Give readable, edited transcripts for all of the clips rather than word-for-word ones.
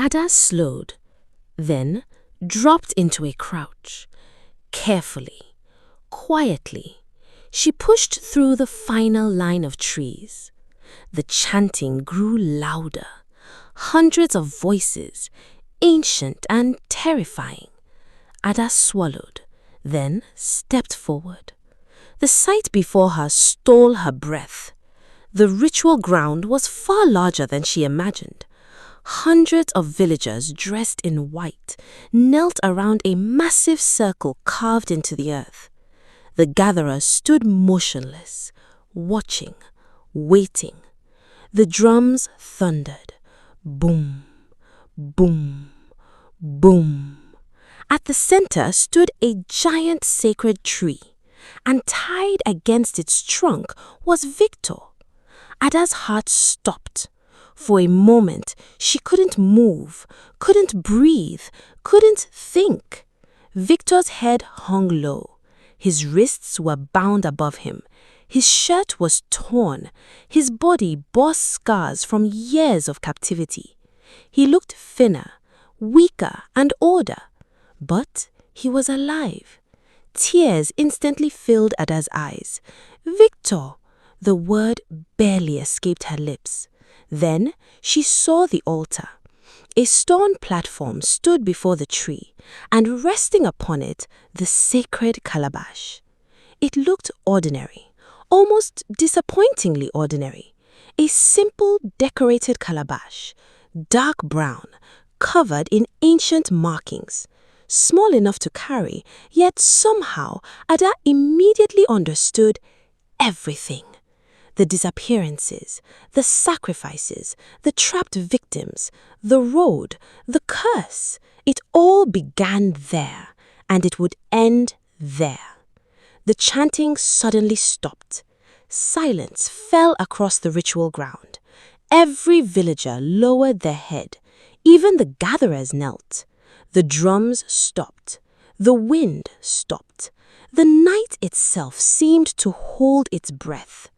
Ada slowed, then dropped into a crouch. Carefully, quietly, she pushed through the final line of trees. The chanting grew louder. Hundreds of voices, ancient and terrifying. Ada swallowed, then stepped forward. The sight before her stole her breath. The ritual ground was far larger than she imagined. Hundreds of villagers dressed in white knelt around a massive circle carved into the earth. The gatherers stood motionless, watching, waiting. The drums thundered. Boom, boom, boom. At the center stood a giant sacred tree, and tied against its trunk was Victor. Ada's heart stopped. For a moment, she couldn't move, couldn't breathe, couldn't think. Victor's head hung low. His wrists were bound above him. His shirt was torn. His body bore scars from years of captivity. He looked thinner, weaker, and older. But he was alive. Tears instantly filled Ada's eyes. Victor! The word barely escaped her lips. Then she saw the altar. A stone platform stood before the tree, and resting upon it, the sacred calabash. It looked ordinary, almost disappointingly ordinary. A simple decorated calabash, dark brown, covered in ancient markings. Small enough to carry, yet somehow Ada immediately understood everything. The disappearances, the sacrifices, the trapped victims, the road, the curse. It all began there, and it would end there. The chanting suddenly stopped. Silence fell across the ritual ground. Every villager lowered their head. Even the gatherers knelt. The drums stopped. The wind stopped. The night itself seemed to hold its breath.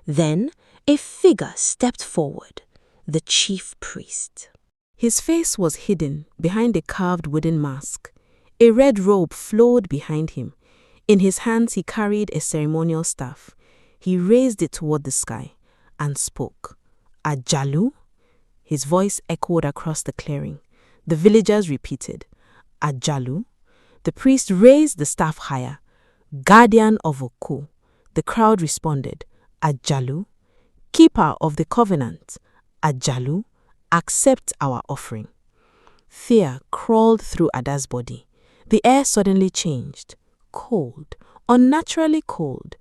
Then a figure stepped forward, the chief priest. His face was hidden behind a carved wooden mask. A red robe flowed behind him. In his hands he carried a ceremonial staff. He raised it toward the sky and spoke. Ajalu? His voice echoed across the clearing. The villagers repeated, Ajalu. The priest raised the staff higher. Guardian of Okwu. The crowd responded, Ajalu. Keeper of the covenant. Ajalu. Accept our offering. Fear crawled through Ada's body. The air suddenly changed. Cold, unnaturally cold.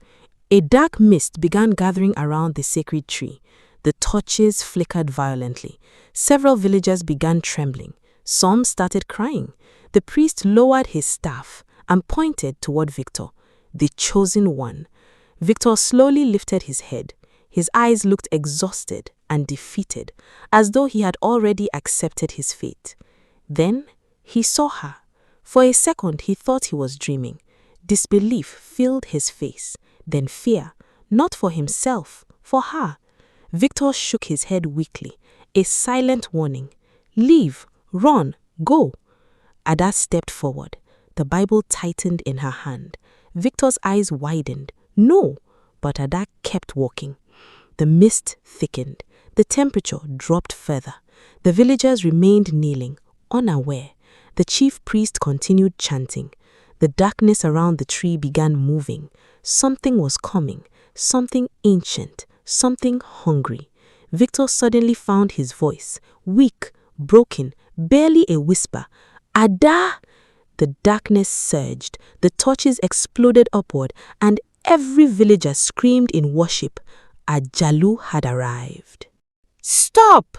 A dark mist began gathering around the sacred tree. The torches flickered violently. Several villagers began trembling. Some started crying. The priest lowered his staff and pointed toward Victor, the chosen one. Victor slowly lifted his head. His eyes looked exhausted and defeated, as though he had already accepted his fate. Then he saw her. For a second he thought he was dreaming. Disbelief filled his face, then fear, not for himself, for her. Victor shook his head weakly, a silent warning. Leave, run, go. Ada stepped forward. The Bible tightened in her hand. Victor's eyes widened. No, but Ada kept walking. The mist thickened. The temperature dropped further. The villagers remained kneeling, unaware. The chief priest continued chanting. The darkness around the tree began moving. Something was coming, something ancient, something hungry. Victor suddenly found his voice, weak, broken, barely a whisper. Ada! The darkness surged. The torches exploded upward, and every villager screamed in worship. Ajalu had arrived. Stop!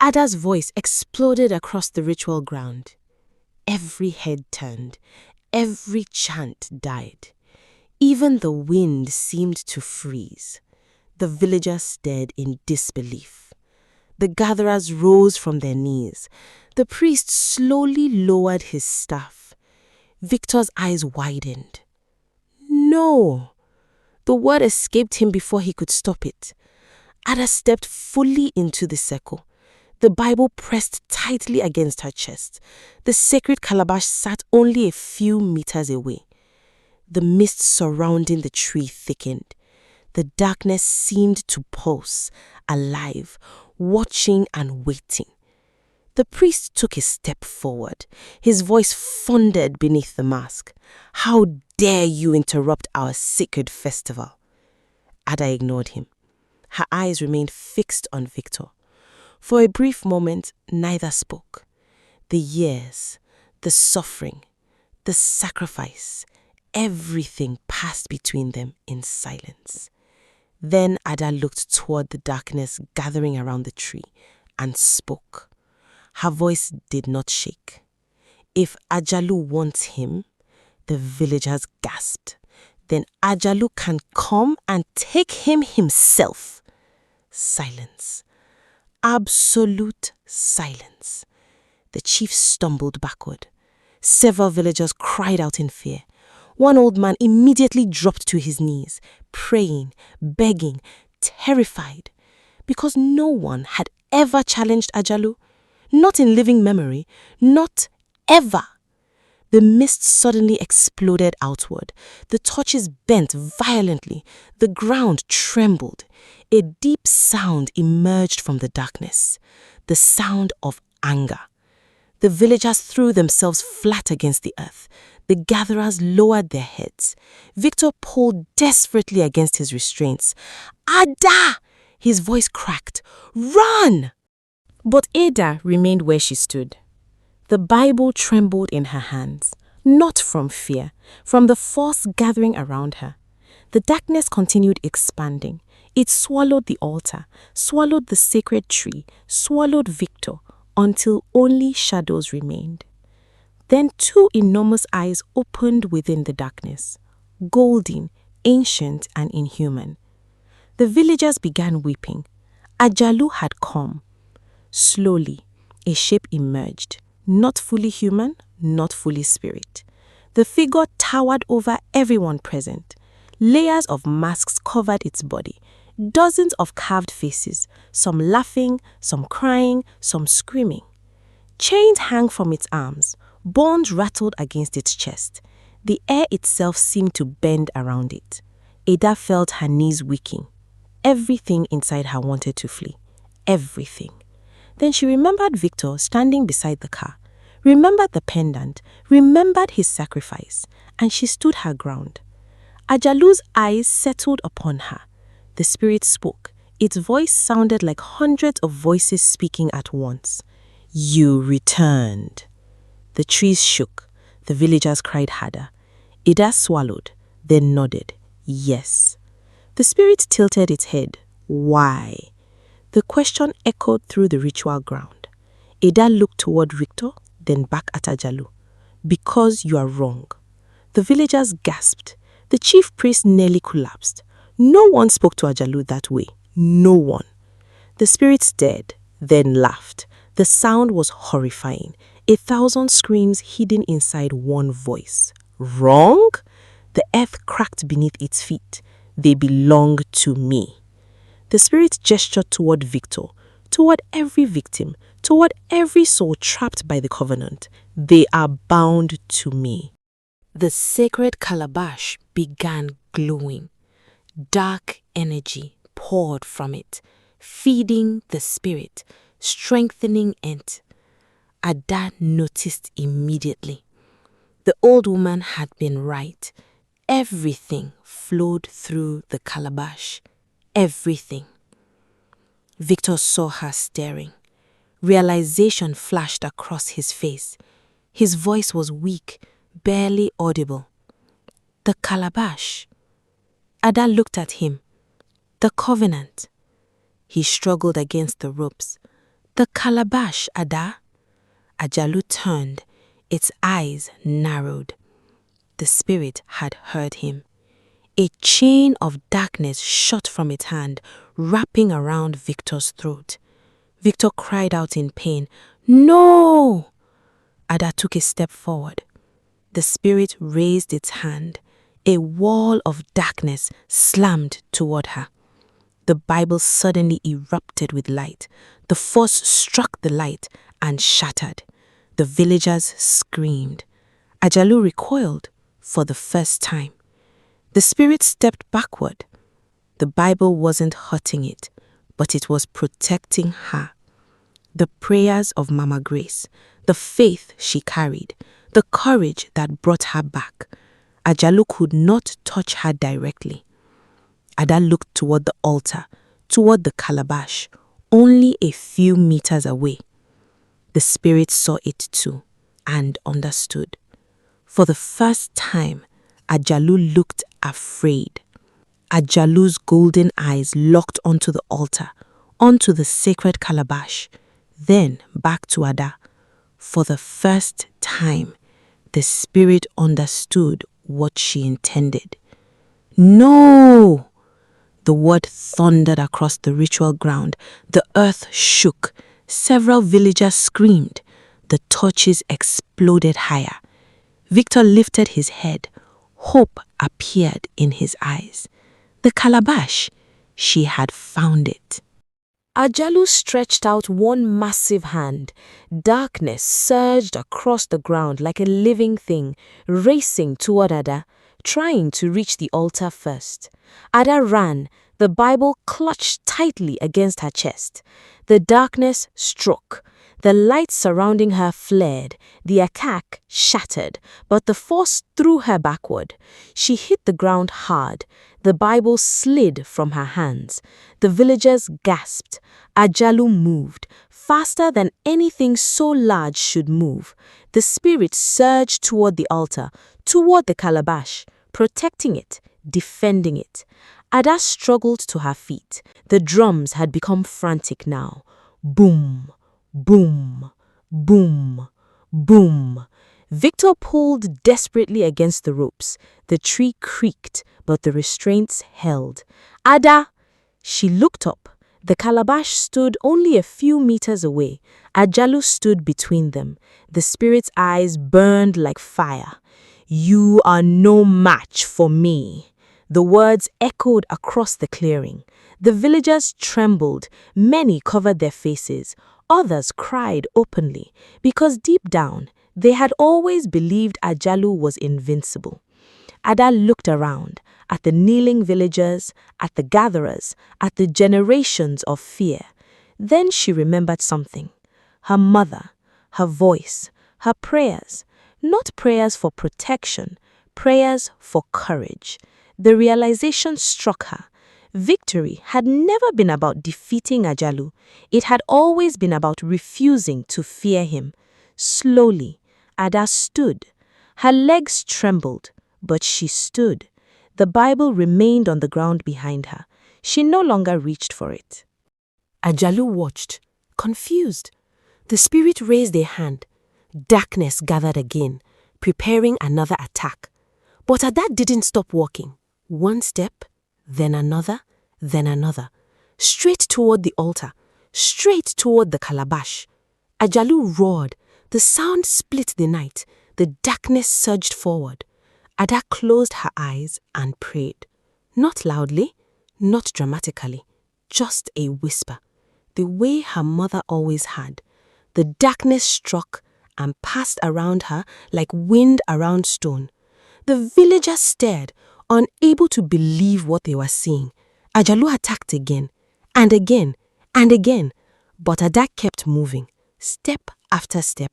Ada's voice exploded across the ritual ground. Every head turned. Every chant died. Even the wind seemed to freeze. The villagers stared in disbelief. The gatherers rose from their knees. The priest slowly lowered his staff. Victor's eyes widened. No! The word escaped him before he could stop it. Ada stepped fully into the circle. The Bible pressed tightly against her chest. The sacred calabash sat only a few meters away. The mist surrounding the tree thickened. The darkness seemed to pulse, alive, watching and waiting. The priest took a step forward. His voice thundered beneath the mask. "How dare you interrupt our sacred festival?" Ada ignored him. Her eyes remained fixed on Victor. For a brief moment, neither spoke. The years, the suffering, the sacrifice, everything passed between them in silence. Then Ada looked toward the darkness gathering around the tree and spoke. Her voice did not shake. "If Ajalu wants him," the villagers gasped, "then Ajalu can come and take him himself." Silence. Absolute silence. The chief stumbled backward. Several villagers cried out in fear. One old man immediately dropped to his knees, praying, begging, terrified, because no one had ever challenged Ajalu. Not in living memory, not ever. The mist suddenly exploded outward. The torches bent violently. The ground trembled. A deep sound emerged from the darkness. The sound of anger. The villagers threw themselves flat against the earth. The gatherers lowered their heads. Victor pulled desperately against his restraints. "Ada!" His voice cracked. "Run!" But Ada remained where she stood. The Bible trembled in her hands, not from fear, from the force gathering around her. The darkness continued expanding. It swallowed the altar, swallowed the sacred tree, swallowed Victor, until only shadows remained. Then two enormous eyes opened within the darkness, golden, ancient, and inhuman. The villagers began weeping. Ajalu had come. Slowly, a shape emerged, not fully human, not fully spirit. The figure towered over everyone present. Layers of masks covered its body, dozens of carved faces, some laughing, some crying, some screaming. Chains hung from its arms, bonds rattled against its chest. The air itself seemed to bend around it. Ada felt her knees weakening. Everything inside her wanted to flee. Everything. Then she remembered Victor standing beside the car, remembered the pendant, remembered his sacrifice, and she stood her ground. Ajalu's eyes settled upon her. The spirit spoke. Its voice sounded like hundreds of voices speaking at once. "You returned." The trees shook. The villagers cried harder. Ada swallowed, then nodded. "Yes." The spirit tilted its head. "Why?" The question echoed through the ritual ground. Ada looked toward Victor, then back at Ajalu. "Because you are wrong." The villagers gasped. The chief priest nearly collapsed. No one spoke to Ajalu that way. No one. The spirit stared, then laughed. The sound was horrifying. 1,000 screams hidden inside one voice. "Wrong?" The earth cracked beneath its feet. "They belong to me." The spirit gestured toward Victor, toward every victim, toward every soul trapped by the covenant. "They are bound to me." The sacred calabash began glowing. Dark energy poured from it, feeding the spirit, strengthening it. Ada noticed immediately. The old woman had been right. Everything flowed through the calabash. Everything. Victor saw her staring. Realization flashed across his face. His voice was weak, barely audible. "The calabash." Ada looked at him. "The covenant." He struggled against the ropes. "The calabash, Ada." Ajalu turned. Its eyes narrowed. The spirit had heard him. A chain of darkness shot from its hand, wrapping around Victor's throat. Victor cried out in pain. "No!" Ada took a step forward. The spirit raised its hand. A wall of darkness slammed toward her. The Bible suddenly erupted with light. The force struck the light and shattered. The villagers screamed. Ajalu recoiled for the first time. The spirit stepped backward. The Bible wasn't hurting it, but it was protecting her. The prayers of Mama Grace, the faith she carried, the courage that brought her back. Ajalu could not touch her directly. Ada looked toward the altar, toward the calabash, only a few meters away. The spirit saw it too and understood. For the first time, Ajalu looked afraid. Ajalu's golden eyes locked onto the altar, onto the sacred calabash, then back to Ada. For the first time, the spirit understood what she intended. No! The word thundered across the ritual ground. The earth shook. Several villagers screamed. The torches exploded higher. Victor lifted his head. Hope appeared in his eyes. The calabash, she had found it. Ajalu stretched out one massive hand. Darkness surged across the ground like a living thing, racing toward Ada, trying to reach the altar first. Ada ran, the Bible clutched tightly against her chest. The darkness struck. The light surrounding her flared. The attack shattered, but the force threw her backward. She hit the ground hard. The Bible slid from her hands. The villagers gasped. Ajalu moved, faster than anything so large should move. The spirit surged toward the altar, toward the calabash, protecting it, defending it. Ada struggled to her feet. The drums had become frantic now. Boom, boom, boom, boom. Victor pulled desperately against the ropes. The tree creaked, but the restraints held. Ada! She looked up. The calabash stood only a few meters away. Ajalu stood between them. The spirit's eyes burned like fire. "You are no match for me." The words echoed across the clearing. The villagers trembled. Many covered their faces. Others cried openly, because deep down, they had always believed Ajalu was invincible. Ada looked around, at the kneeling villagers, at the gatherers, at the generations of fear. Then she remembered something. Her mother, her voice, her prayers. Not prayers for protection, prayers for courage. The realization struck her. Victory had never been about defeating Ajalu. It had always been about refusing to fear him. Slowly, Ada stood. Her legs trembled, but she stood. The Bible remained on the ground behind her. She no longer reached for it. Ajalu watched, confused. The spirit raised a hand. Darkness gathered again, preparing another attack. But Ada didn't stop walking. One step, then another, straight toward the altar, straight toward the calabash. Ajalu roared. The sound split the night. The darkness surged forward. Ada closed her eyes and prayed. Not loudly, not dramatically, just a whisper, the way her mother always had. The darkness struck and passed around her like wind around stone. The villagers stared, unable to believe what they were seeing. Ajalu attacked again, and again, and again, but Ada kept moving, step after step.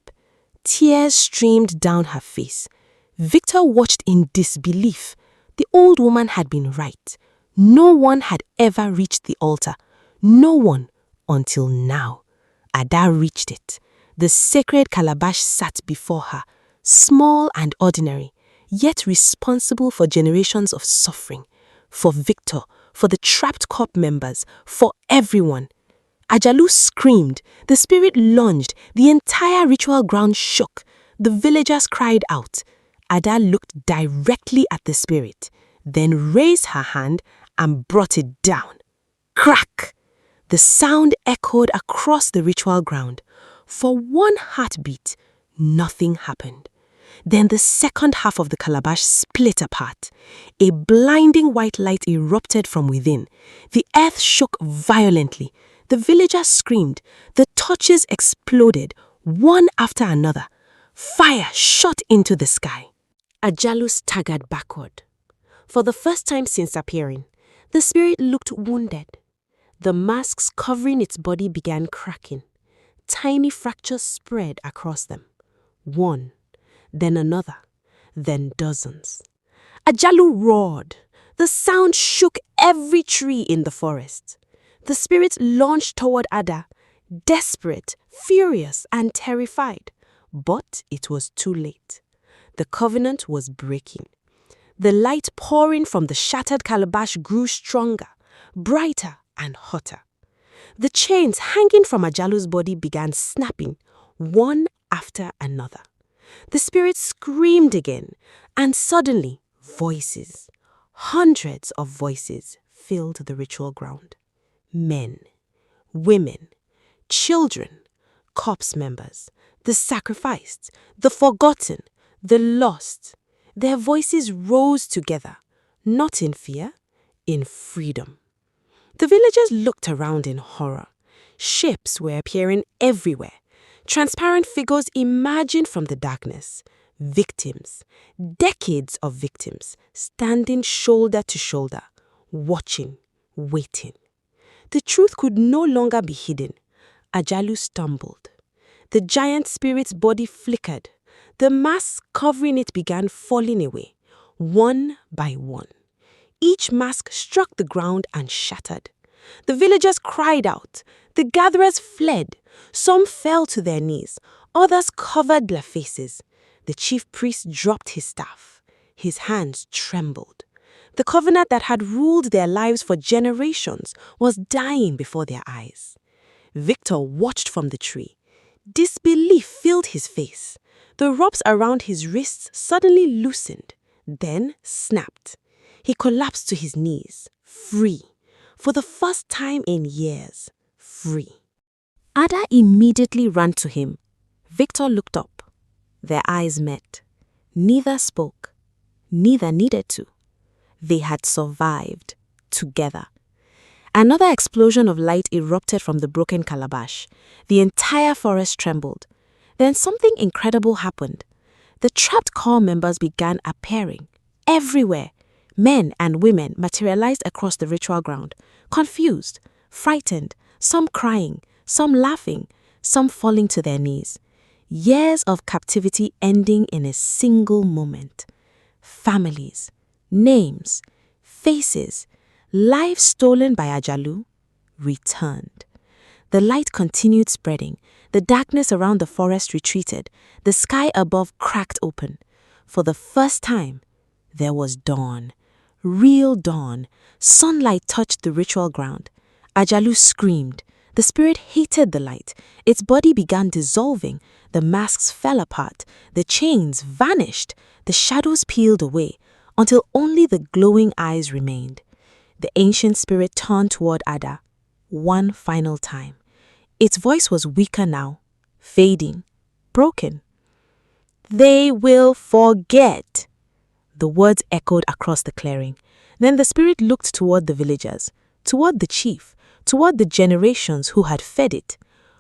Tears streamed down her face. Victor watched in disbelief. The old woman had been right. No one had ever reached the altar. No one until now. Ada reached it. The sacred calabash sat before her, small and ordinary, yet responsible for generations of suffering, for Victor, for the trapped corps members, for everyone. Ajalu screamed. The spirit lunged. The entire ritual ground shook. The villagers cried out. Ada looked directly at the spirit, then raised her hand and brought it down. Crack! The sound echoed across the ritual ground. For one heartbeat, nothing happened. Then the second half of the calabash split apart. A blinding white light erupted from within. The earth shook violently. The villagers screamed. The torches exploded, one after another. Fire shot into the sky. Ajalu staggered backward. For the first time since appearing, the spirit looked wounded. The masks covering its body began cracking. Tiny fractures spread across them. One, then another, then dozens. Ajalu roared. The sound shook every tree in the forest. The spirit launched toward Ada, desperate, furious, and terrified. But it was too late. The covenant was breaking. The light pouring from the shattered calabash grew stronger, brighter, and hotter. The chains hanging from Ajalu's body began snapping, one after another. The spirit screamed again, and suddenly, voices, hundreds of voices, filled the ritual ground. Men, women, children, corpse members, the sacrificed, the forgotten, the lost. Their voices rose together, not in fear, in freedom. The villagers looked around in horror. Shapes were appearing everywhere. Transparent figures emerging from the darkness. Victims, decades of victims, standing shoulder to shoulder, watching, waiting. The truth could no longer be hidden. Ajalu stumbled. The giant spirit's body flickered. The mask covering it began falling away, one by one. Each mask struck the ground and shattered. The villagers cried out. The gatherers fled. Some fell to their knees. Others covered their faces. The chief priest dropped his staff. His hands trembled. The covenant that had ruled their lives for generations was dying before their eyes. Victor watched from the tree. Disbelief filled his face. The ropes around his wrists suddenly loosened, then snapped. He collapsed to his knees, free. For the first time in years, free. Ada immediately ran to him. Victor looked up. Their eyes met. Neither spoke. Neither needed to. They had survived, together. Another explosion of light erupted from the broken calabash. The entire forest trembled. Then something incredible happened. The trapped core members began appearing. Everywhere, men and women materialized across the ritual ground, confused, frightened, some crying, some laughing, some falling to their knees. Years of captivity ending in a single moment. Families, names, faces, lives stolen by Ajalu, returned. The light continued spreading. The darkness around the forest retreated. The sky above cracked open. For the first time, there was dawn. Real dawn. Sunlight touched the ritual ground. Ajalu screamed. The spirit hated the light. Its body began dissolving. The masks fell apart. The chains vanished. The shadows peeled away, until only the glowing eyes remained. The ancient spirit turned toward Ada, one final time. Its voice was weaker now, fading, broken. They will forget. The words echoed across the clearing. Then the spirit looked toward the villagers, toward the chief, toward the generations who had fed it.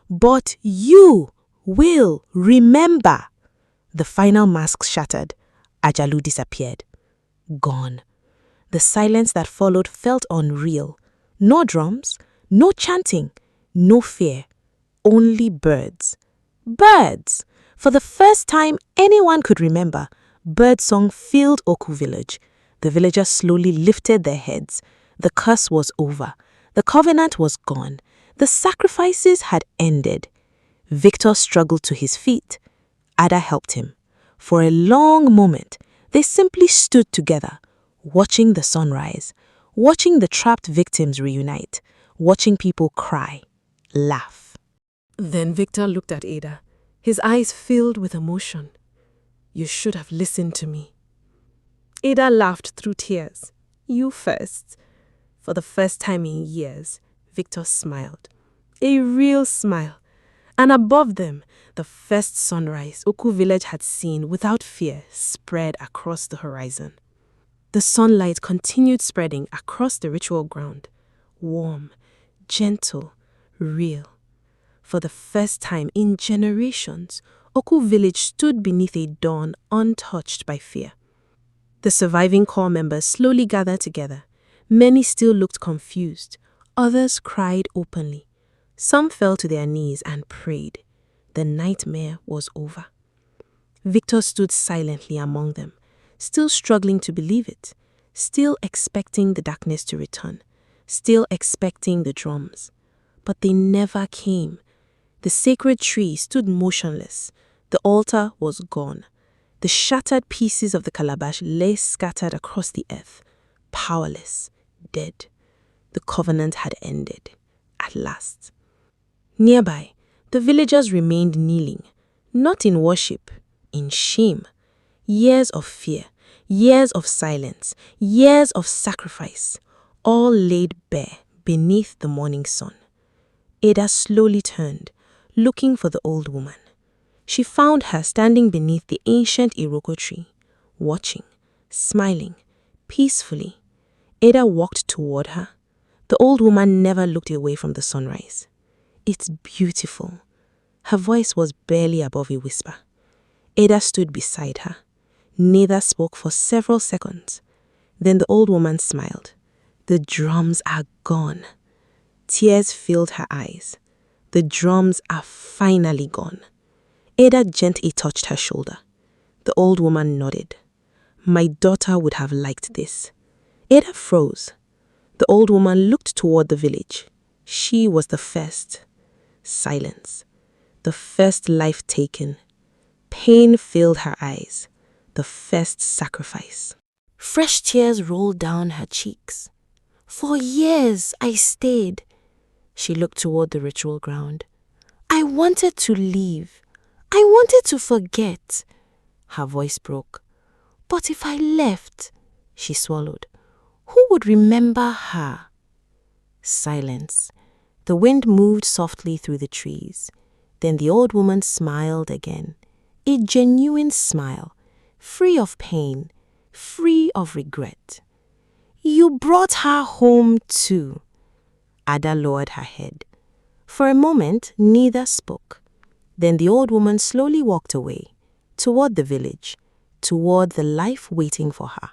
But you will remember. The final mask shattered. Ajalu disappeared. Gone. The silence that followed felt unreal. No drums, no chanting, no fear. Only birds. Birds! For the first time anyone could remember, birdsong filled Okwu Village. The villagers slowly lifted their heads. The curse was over. The covenant was gone. The sacrifices had ended. Victor struggled to his feet. Ada helped him. For a long moment, they simply stood together, watching the sunrise, watching the trapped victims reunite, watching people cry, laugh. Then Victor looked at Ada, his eyes filled with emotion. You should have listened to me. Ada laughed through tears. You first. For the first time in years, Victor smiled. A real smile. And above them, the first sunrise Okwu Village had seen without fear spread across the horizon. The sunlight continued spreading across the ritual ground, warm, gentle, real. For the first time in generations, Okwu Village stood beneath a dawn untouched by fear. The surviving core members slowly gathered together. Many still looked confused. Others cried openly. Some fell to their knees and prayed. The nightmare was over. Victor stood silently among them, still struggling to believe it, still expecting the darkness to return, still expecting the drums. But they never came. The sacred tree stood motionless. The altar was gone. The shattered pieces of the calabash lay scattered across the earth, powerless, dead. The covenant had ended, at last. Nearby, the villagers remained kneeling, not in worship, in shame. Years of fear, years of silence, years of sacrifice, all laid bare beneath the morning sun. Ada slowly turned, looking for the old woman. She found her standing beneath the ancient Iroko tree, watching, smiling, peacefully. Ada walked toward her. The old woman never looked away from the sunrise. "It's beautiful." Her voice was barely above a whisper. Ada stood beside her. Neither spoke for several seconds. Then the old woman smiled. "The drums are gone." Tears filled her eyes. "The drums are finally gone." Ada gently touched her shoulder. The old woman nodded. "My daughter would have liked this." Ada froze. The old woman looked toward the village. She was the first. Silence. The first life taken. Pain filled her eyes. The first sacrifice. Fresh tears rolled down her cheeks. "For years I stayed." She looked toward the ritual ground. "I wanted to leave. I wanted to forget." Her voice broke. "But if I left," she swallowed, "who would remember her?" Silence. The wind moved softly through the trees. Then the old woman smiled again. A genuine smile, free of pain, free of regret. "You brought her home too." Ada lowered her head. For a moment, neither spoke. Then the old woman slowly walked away, toward the village, toward the life waiting for her,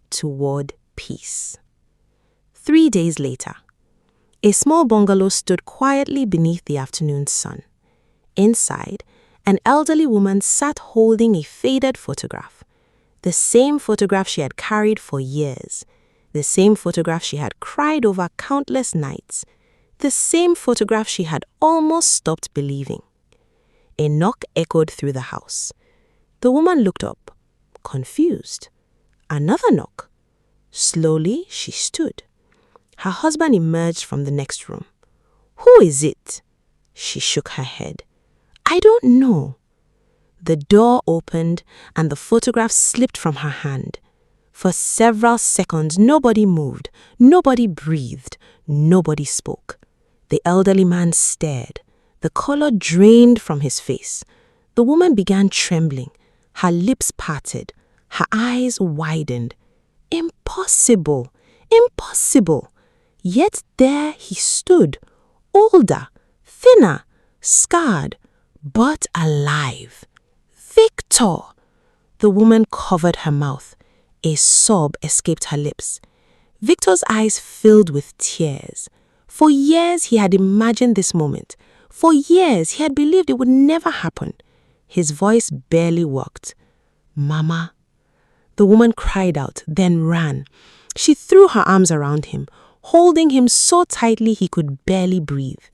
toward peace. 3 days later, a small bungalow stood quietly beneath the afternoon sun. Inside, an elderly woman sat holding a faded photograph. The same photograph she had carried for years. The same photograph she had cried over countless nights. The same photograph she had almost stopped believing. A knock echoed through the house. The woman looked up, confused. Another knock. Slowly, she stood. Her husband emerged from the next room. "Who is it?" She shook her head. "I don't know." The door opened and the photograph slipped from her hand. For several seconds, nobody moved, nobody breathed, nobody spoke. The elderly man stared. The color drained from his face. The woman began trembling. Her lips parted. Her eyes widened. Impossible! Impossible! Yet there he stood, older, thinner, scarred, but alive. Victor! The woman covered her mouth. A sob escaped her lips. Victor's eyes filled with tears. For years he had imagined this moment. For years he had believed it would never happen. His voice barely worked. "Mama." The woman cried out, then ran. She threw her arms around him, holding him so tightly he could barely breathe.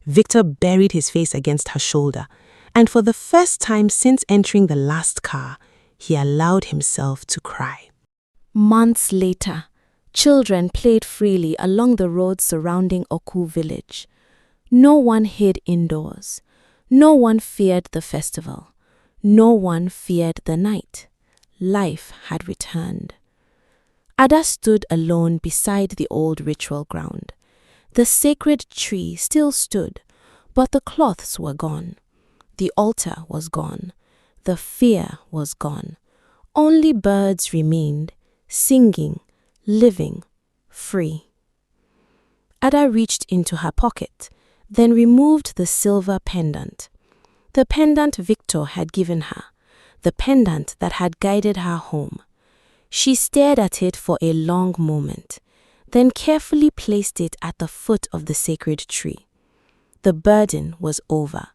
Victor buried his face against her shoulder, and for the first time since entering the last car, he allowed himself to cry. Months later, children played freely along the roads surrounding Okwu Village. No one hid indoors. No one feared the festival. No one feared the night. Life had returned. Ada stood alone beside the old ritual ground. The sacred tree still stood, But the cloths were gone. The altar was gone. The fear was gone. Only birds remained, singing, living, free. Ada reached into her pocket, then removed the silver pendant. The pendant Victor had given her, the pendant that had guided her home. She stared at it for a long moment, then carefully placed it at the foot of the sacred tree. The burden was over.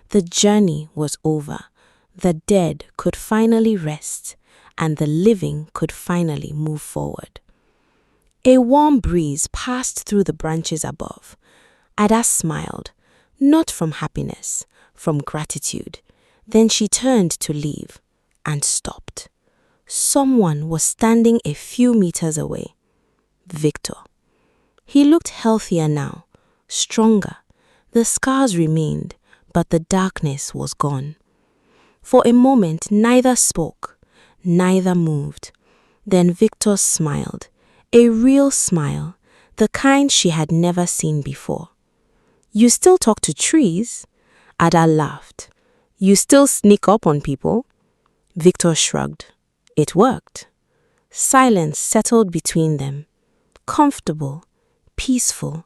The journey was over. The dead could finally rest, and the living could finally move forward. A warm breeze passed through the branches above. Ada smiled, not from happiness, from gratitude. Then she turned to leave and stopped. Someone was standing a few meters away. Victor. He looked healthier now, stronger. The scars remained, but the darkness was gone. For a moment, neither spoke, neither moved. Then Victor smiled, a real smile, the kind she had never seen before. "You still talk to trees?" Ada laughed. "You still sneak up on people?" Victor shrugged. It worked. Silence settled between them. Comfortable, peaceful,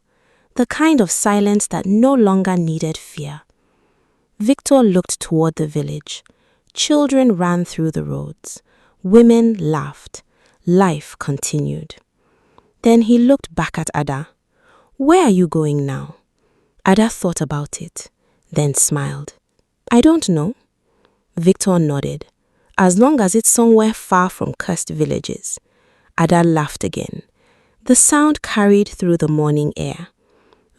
the kind of silence that no longer needed fear. Victor looked toward the village. Children ran through the roads. Women laughed. Life continued. Then he looked back at Ada. "Where are you going now?" Ada thought about it, then smiled. "I don't know." Victor nodded. "As long as it's somewhere far from cursed villages." Ada laughed again. The sound carried through the morning air.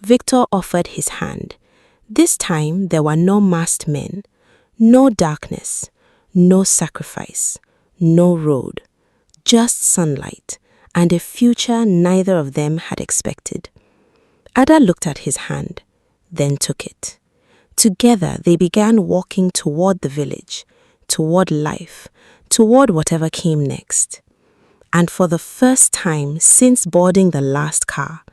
Victor offered his hand. This time there were no masked men, no darkness, no sacrifice, no road, just sunlight and a future neither of them had expected. Ada looked at his hand, then took it. Together they began walking toward the village, toward life, toward whatever came next. And for the first time since boarding the last car,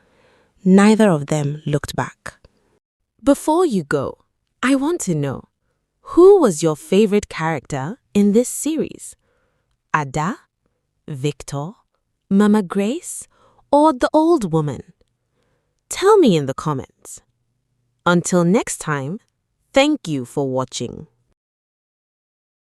neither of them looked back. Before you go, I want to know, who was your favorite character in this series? Ada, Victor, Mama Grace, or the old woman? Tell me in the comments. Until next time, thank you for watching.